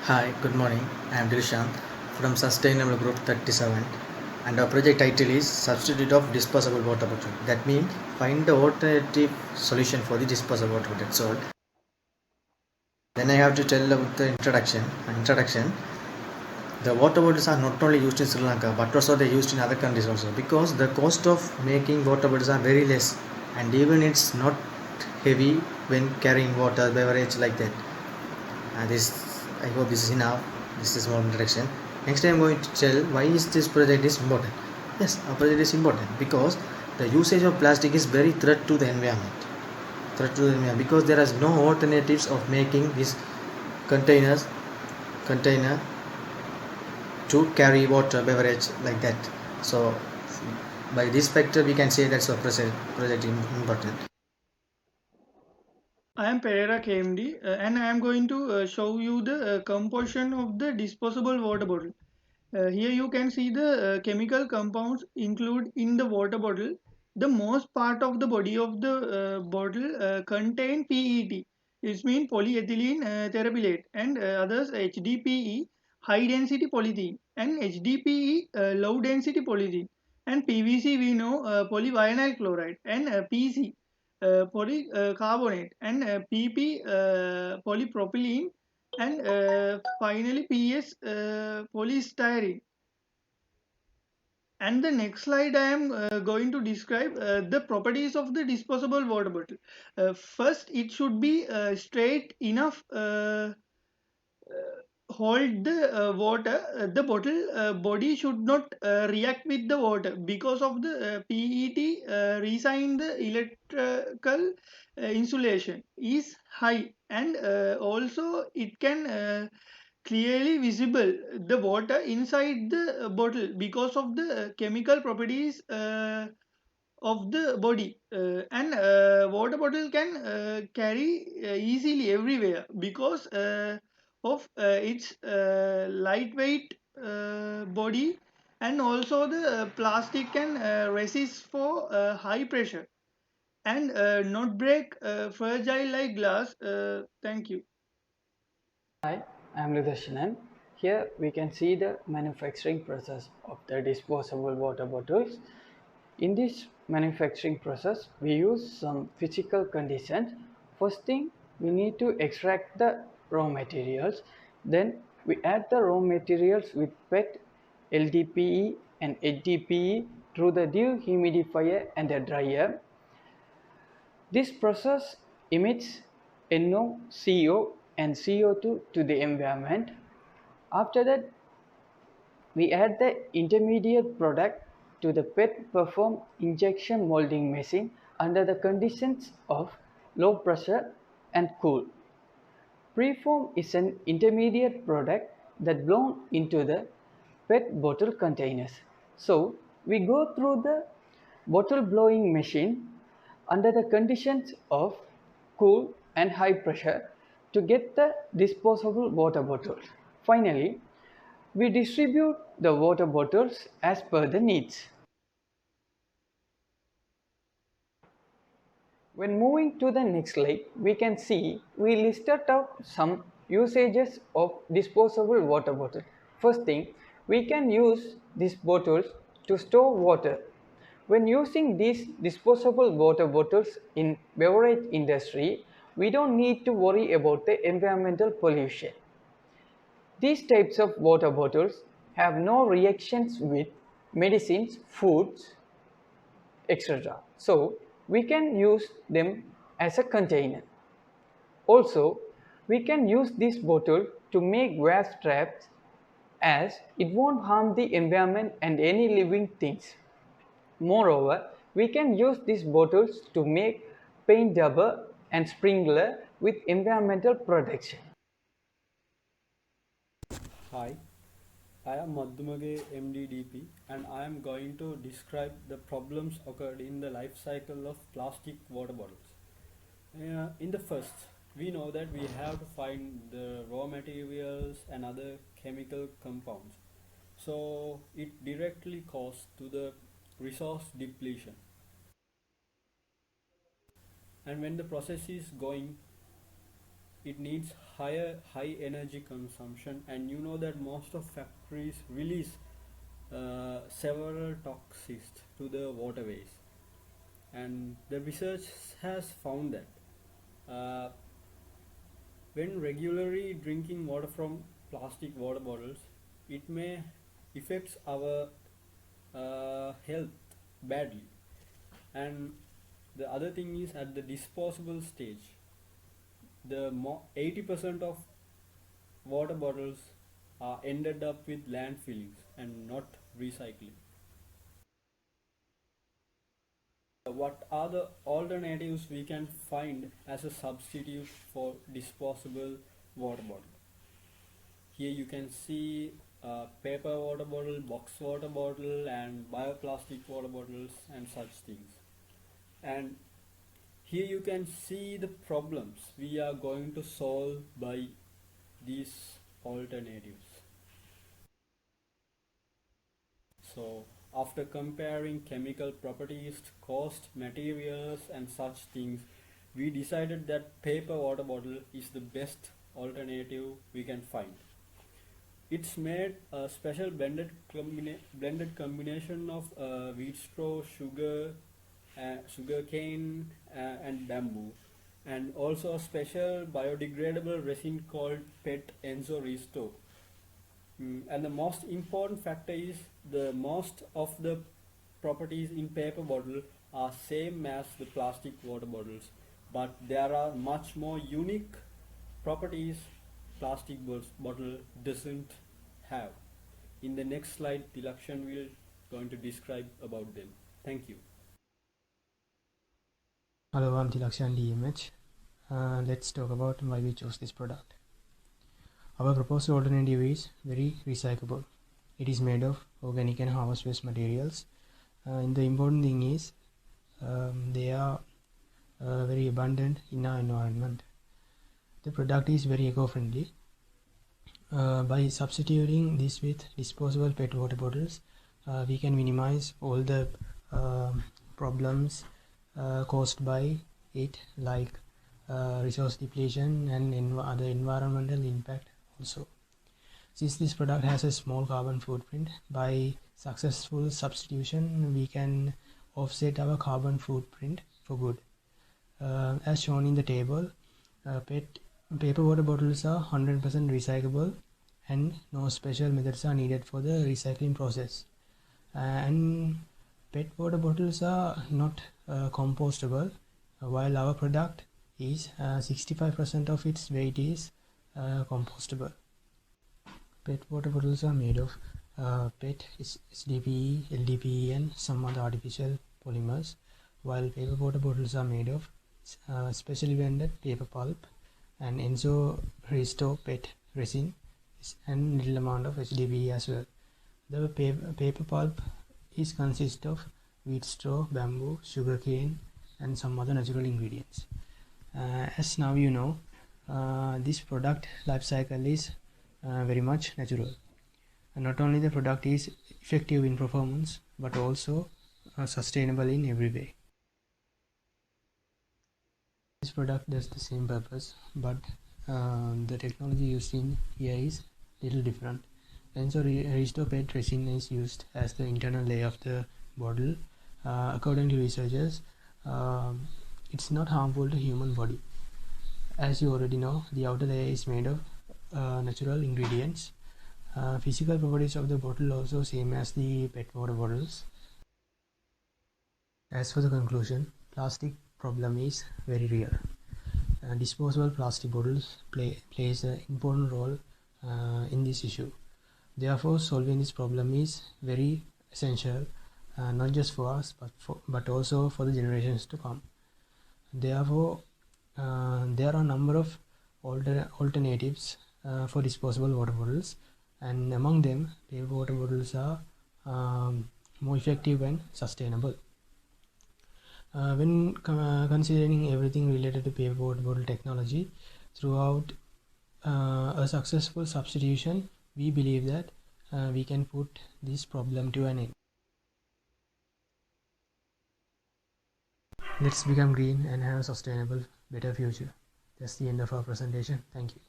Hi, good morning. I am Dilshan from Sustainable Group 37 and our project title is Substitute of Disposable Water Bottle. That means find the alternative solution for the disposable water bottle. So then I have to tell about the introduction. The water bottles are not only used in Sri Lanka but also they are used in other countries also because the cost of making water bottles are very less and even it's not heavy when carrying water beverage like that. This I hope this is enough. This is small introduction. Next I am going to tell why is this project is important. Yes, our project is important because the usage of plastic is very threat to the environment. Threat to the environment because there is no alternatives of making these container to carry water beverage like that. So by this factor we can say that's a project important. I am Pereira KMD and I am going to show you the composition of the disposable water bottle. Here you can see the chemical compounds included in the water bottle. The most part of the body of the bottle contain PET, it means polyethylene terephthalate, and others HDPE, high density polythene, and HDPE, low density polythene, and PVC we know polyvinyl chloride, and PC, polycarbonate, and PP, polypropylene, and finally PS, polystyrene. And the next slide I am going to describe the properties of the disposable water bottle. First, it should be straight enough hold the water. The bottle body should not react with the water because of the PET resign the electrical insulation is high, and also it can clearly visible the water inside the bottle because of the chemical properties of the body, and water bottle can carry easily everywhere because of its lightweight body, and also the plastic can resist for high pressure and not break fragile like glass. Thank you. Hi, I'm Nidarshanan. Here we can see the manufacturing process of the disposable water bottles. In this manufacturing process, we use some physical conditions. First thing, we need to extract the raw materials. Then we add the raw materials with PET, LDPE and HDPE through the dehumidifier and a dryer. This process emits NOCO and CO2 to the environment. After that, we add the intermediate product to the PET perform injection molding machine under the conditions of low pressure and cool. Preform is an intermediate product that blown into the PET bottle containers. So we go through the bottle blowing machine under the conditions of cool and high pressure to get the disposable water bottles. Finally, we distribute the water bottles as per the needs. When moving to the next slide, we can see we listed out some usages of disposable water bottle. First thing, we can use these bottles to store water. When using these disposable water bottles in beverage industry, we don't need to worry about the environmental pollution. These types of water bottles have no reactions with medicines, foods, etc. So we can use them as a container. Also, we can use this bottle to make gas traps as it won't harm the environment and any living things. Moreover, we can use these bottles to make paint rubber and sprinkler with environmental protection. Hi, I am Madhumage MDDP and I am going to describe the problems occurred in the life cycle of plastic water bottles. In the first, we know that we have to find the raw materials and other chemical compounds. So it directly causes to the resource depletion. And when the process is going, it needs high energy consumption, and you know that most of factories release several toxins to the waterways, and the research has found that uh, when regularly drinking water from plastic water bottles, it may affects our health badly. And the other thing is, at the disposable stage, 80% of water bottles are ended up with landfillings and not recycling. What are the alternatives we can find as a substitute for disposable water bottle? Here you can see paper water bottle, box water bottle, and bioplastic water bottles and such things. And here you can see the problems we are going to solve by these alternatives. So after comparing chemical properties, cost, materials and such things, we decided that paper water bottle is the best alternative we can find. It's made a special blended combination of wheat straw, sugar cane, and bamboo, and also a special biodegradable resin called PET Enzo Restore. And the most important factor is the most of the properties in paper bottle are same as the plastic water bottles, but there are much more unique properties plastic bottle doesn't have. In the next slide, Tilakshan will going to describe about them. Thank you. Hello, I'm Tilakshan DMH. Let's talk about why we chose this product. Our proposed alternative is very recyclable. It is made of organic and harvest waste materials. And the important thing is they are very abundant in our environment. The product is very eco-friendly. By substituting this with disposable PET water bottles, we can minimize all the problems caused by it, like resource depletion and other environmental impact also. Since this product has a small carbon footprint, by successful substitution we can offset our carbon footprint for good. As shown in the table, paper water bottles are 100% recyclable and no special methods are needed for the recycling process. And PET water bottles are not compostable, while our product is 65% of its weight is compostable. PET water bottles are made of PET, SDPE, LDPE and some other artificial polymers, while paper water bottles are made of specially blended paper pulp and Enzo Restore PET resin and little amount of HDPE as well. The paper pulp is consist of wheat straw, bamboo, sugar cane and some other natural ingredients. As now you know, this product life cycle is very much natural. And not only the product is effective in performance but also sustainable in every way. This product does the same purpose, but the technology used in here is little different. Enzo Restore PET resin is used as the internal layer of the bottle. According to researchers, it's not harmful to human body. As you already know, the outer layer is made of natural ingredients. Physical properties of the bottle also same as the PET water bottles. As for the conclusion, plastic problem is very real. Disposable plastic bottles plays an important role in this issue. Therefore, solving this problem is very essential, not just for us but also for the generations to come. Therefore, there are a number of alternatives for disposable water bottles, and among them, paper water bottles are more effective and sustainable. When considering everything related to paper water bottle technology, throughout a successful substitution, we believe that we can put this problem to an end. Let's become green and have a sustainable, better future. That's the end of our presentation. Thank you.